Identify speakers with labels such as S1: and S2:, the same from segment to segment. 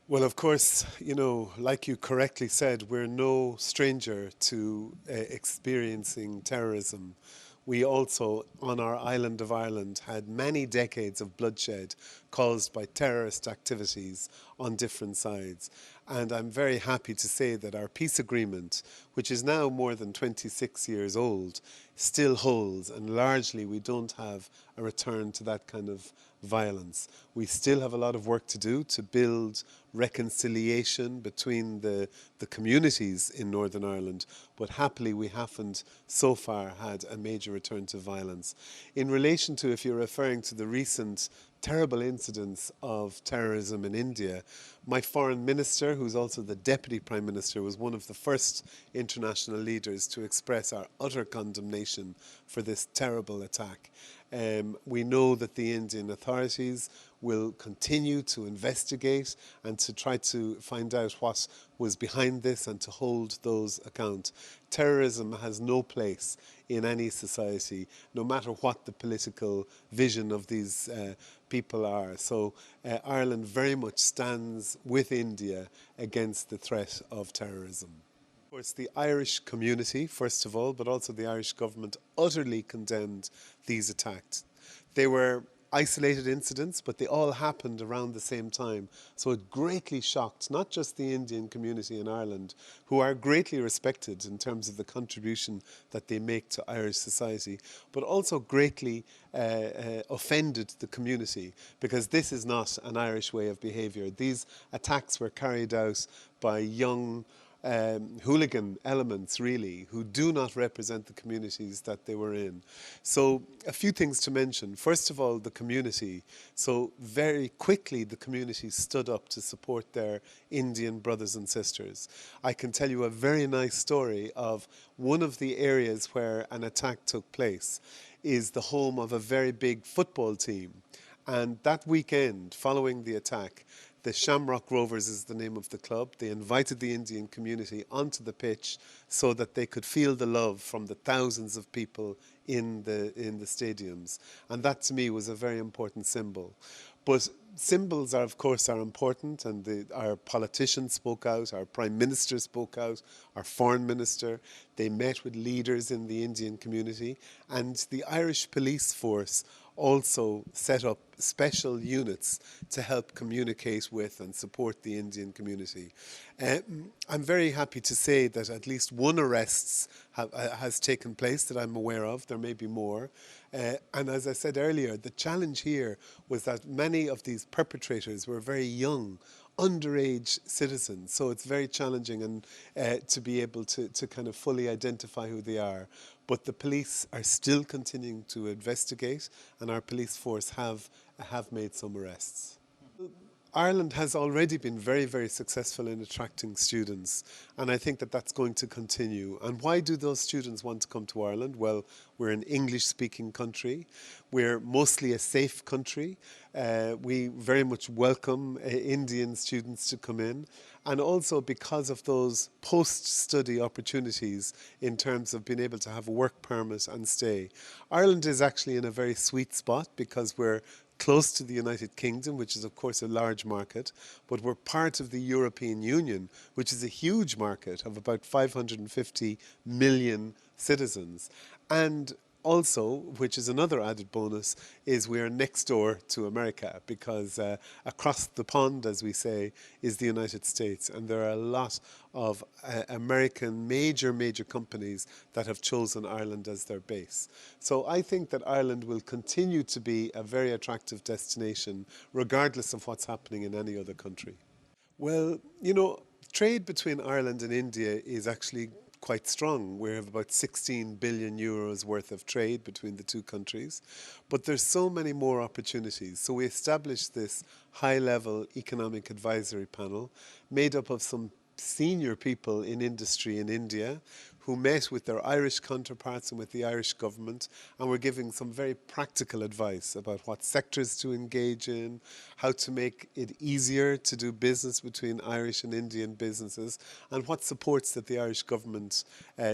S1: Well, of course, like you correctly said, we're no stranger to experiencing terrorism. We also, on our island of Ireland, had many decades of bloodshed caused by terrorist activities on different sides. And I'm very happy to say that our peace agreement, which is now more than 26 years old, still holds, and largely we don't have a return to that kind of violence. We still have a lot of work to do to build reconciliation between the communities in Northern Ireland, but happily we haven't so far had a major return to violence. In relation to, if you're referring to the recent terrible incidents of terrorism in India, my foreign minister, who's also the deputy prime minister, was one of the first international leaders to express our utter condemnation for this terrible attack. We know that the Indian authorities will continue to investigate and to try to find out what was behind this and to hold those account. Terrorism has no place in any society, no matter what the political vision of these people are. So Ireland very much stands with India against the threat of terrorism. Of course, the Irish community, first of all, but also the Irish government utterly condemned these attacks. They were isolated incidents, but they all happened around the same time. So it greatly shocked not just the Indian community in Ireland, who are greatly respected in terms of the contribution that they make to Irish society, but also greatly offended the community, because this is not an Irish way of behaviour. These attacks were carried out by young hooligan elements, really, who do not represent the communities that they were in. So a few things to mention. First of all, the community. So very quickly the community stood up to support their Indian brothers and sisters. I can tell you a very nice story of one of the areas where an attack took place is the home of a very big football team. And that weekend, following the attack, the Shamrock Rovers is the name of the club. They invited the Indian community onto the pitch so that they could feel the love from the thousands of people in the stadiums. And that to me was a very important symbol. But symbols are, of course, are important, and our politicians spoke out, our prime minister spoke out, our foreign minister. They met with leaders in the Indian community, and the Irish police force also set up special units to help communicate with and support the Indian community. I'm very happy to say that at least one arrest has taken place that I'm aware of. There may be more. And as I said earlier, the challenge here was that many of these perpetrators were very young, underage citizens. So it's very challenging and to be able to kind of fully identify who they are. But the police are still continuing to investigate, and our police force have made some arrests. Ireland has already been very, very successful in attracting students, and I think that that's going to continue. And why do those students want to come to Ireland? Well, we're an English-speaking country. We're mostly a safe country. We very much welcome Indian students to come in, and also because of those post-study opportunities in terms of being able to have a work permit and stay. Ireland is actually in a very sweet spot because we're close to the United Kingdom, which is of course a large market, but we're part of the European Union, which is a huge market of about 550 million citizens. And also, which is another added bonus, is we are next door to America, because across the pond, as we say, is the United States. And there are a lot of American major companies that have chosen Ireland as their base. So I think that Ireland will continue to be a very attractive destination, regardless of what's happening in any other country. Well, trade between Ireland and India is actually quite strong. We have about 16 billion euros worth of trade between the two countries, but there's so many more opportunities. So we established this high-level economic advisory panel made up of some senior people in industry in India who met with their Irish counterparts and with the Irish government, and were giving some very practical advice about what sectors to engage in, how to make it easier to do business between Irish and Indian businesses, and what supports that the Irish government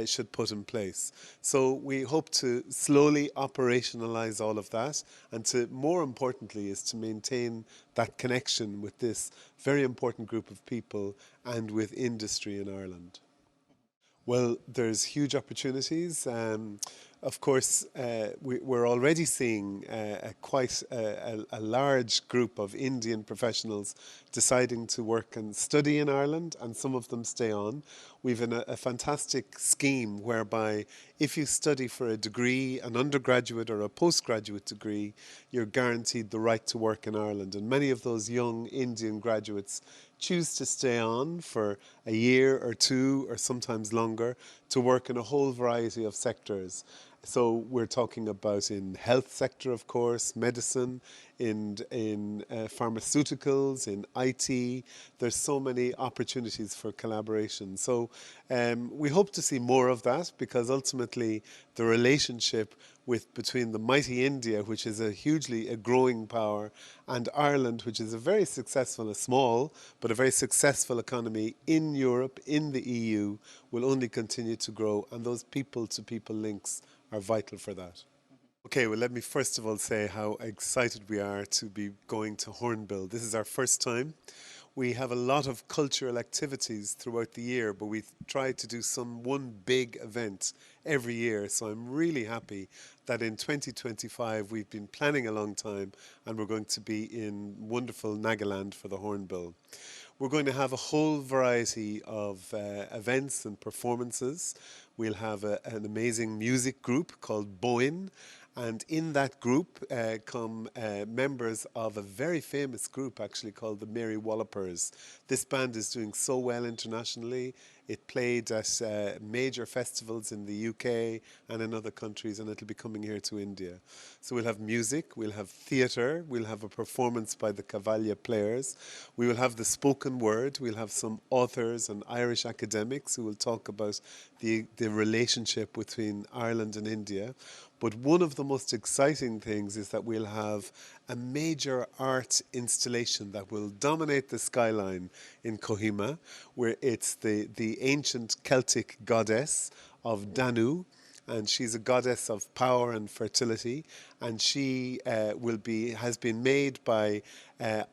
S1: should put in place. So we hope to slowly operationalize all of that, and to, more importantly, is to maintain that connection with this very important group of people and with industry in Ireland. Well, there's huge opportunities. Of course, we're already seeing quite a large group of Indian professionals deciding to work and study in Ireland, and some of them stay on. We've a fantastic scheme whereby if you study for a degree, an undergraduate or a postgraduate degree, you're guaranteed the right to work in Ireland. And many of those young Indian graduates choose to stay on for a year or two or sometimes longer to work in a whole variety of sectors. So we're talking about in health sector, of course, medicine, in pharmaceuticals, in IT. There's so many opportunities for collaboration. So we hope to see more of that, because ultimately the relationship between the mighty India, which is a growing power, and Ireland, which is a very successful, a small, but a very successful economy in Europe, in the EU, will only continue to grow. And those people-to-people links are vital for that. Okay, well, let me first of all say how excited we are to be going to Hornbill. This is our first time. We have a lot of cultural activities throughout the year, but we try to do one big event every year. So I'm really happy that in 2025 we've been planning a long time, and we're going to be in wonderful Nagaland for the Hornbill. We're going to have a whole variety of events and performances. We'll have an amazing music group called Bowen, and in that group come members of a very famous group actually called the Mary Wallopers. This band is doing so well internationally. It played at major festivals in the UK and in other countries, and it'll be coming here to India. So we'll have music, we'll have theatre, we'll have a performance by the Cavalia players, we will have the spoken word, we'll have some authors and Irish academics who will talk about the relationship between Ireland and India. But one of the most exciting things is that we'll have a major art installation that will dominate the skyline in Kohima, where it's the ancient Celtic goddess of Danu, and she's a goddess of power and fertility, and she has been made by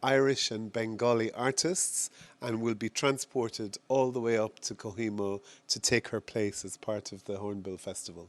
S1: Irish and Bengali artists, and will be transported all the way up to Kohima to take her place as part of the Hornbill Festival.